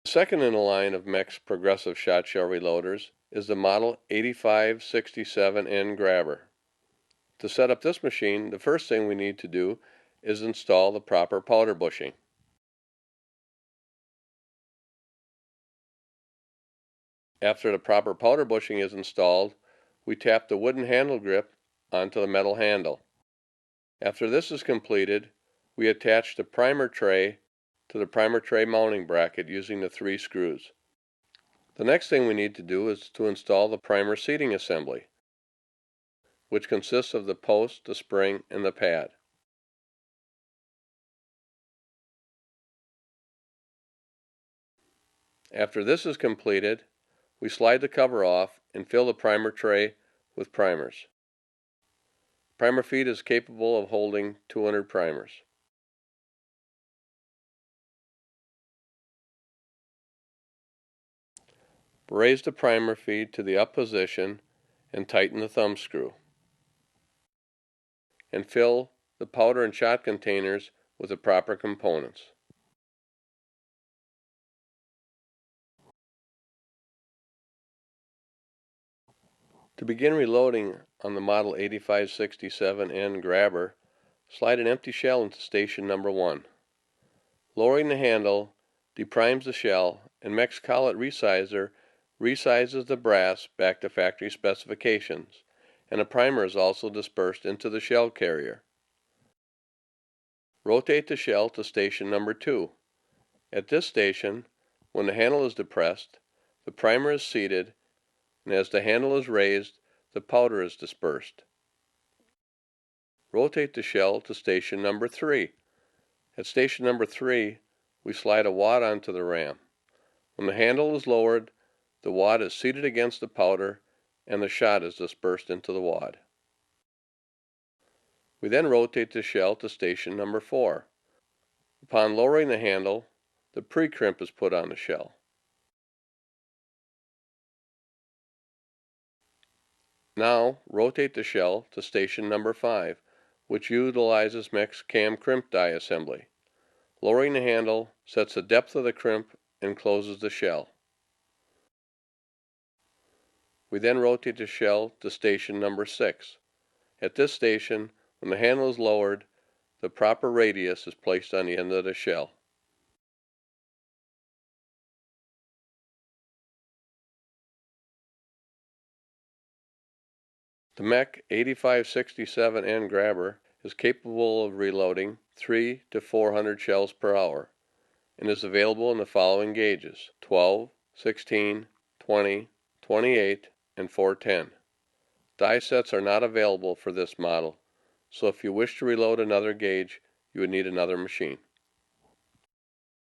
Second in the line of MEC's progressive shot shell reloaders is the model 8567N grabber. To set up this machine, the first thing we need to do is install the proper powder bushing. After the proper powder bushing is installed, we tap the wooden handle grip onto the metal handle. After this is completed, we attach the primer tray to the primer tray mounting bracket using the 3 screws. The next thing we need to do is to install the primer seating assembly, which consists of the post, the spring, and the pad. After this is completed, we slide the cover off and fill the primer tray with primers. Primer feed is capable of holding 200 primers. Raise the primer feed to the up position and tighten the thumb screw. And fill the powder and shot containers with the proper components. To begin reloading on the model 8567N grabber, slide an empty shell into station number 1. Lowering the handle deprimes the shell, and MEC's collet resizer resizes the brass back to factory specifications, and a primer is also dispersed into the shell carrier. Rotate the shell to station number 2. At this station, when the handle is depressed, the primer is seated, and as the handle is raised, the powder is dispersed. Rotate the shell to station number 3. At station number 3, we slide a wad onto the ram. When the handle is lowered, the wad is seated against the powder and the shot is dispersed into the wad. We then rotate the shell to station number 4. Upon lowering the handle, the pre-crimp is put on the shell. Now rotate the shell to station number 5, which utilizes MEC's cam crimp die assembly. Lowering the handle sets the depth of the crimp and closes the shell. We then rotate the shell to station number 6. At this station, when the handle is lowered, the proper radius is placed on the end of the shell. The MEC 8567N grabber is capable of reloading 300 to 400 shells per hour and is available in the following gauges: 12, 16, 20, 28, and 410. Die sets are not available for this model, so if you wish to reload another gauge, you would need another machine.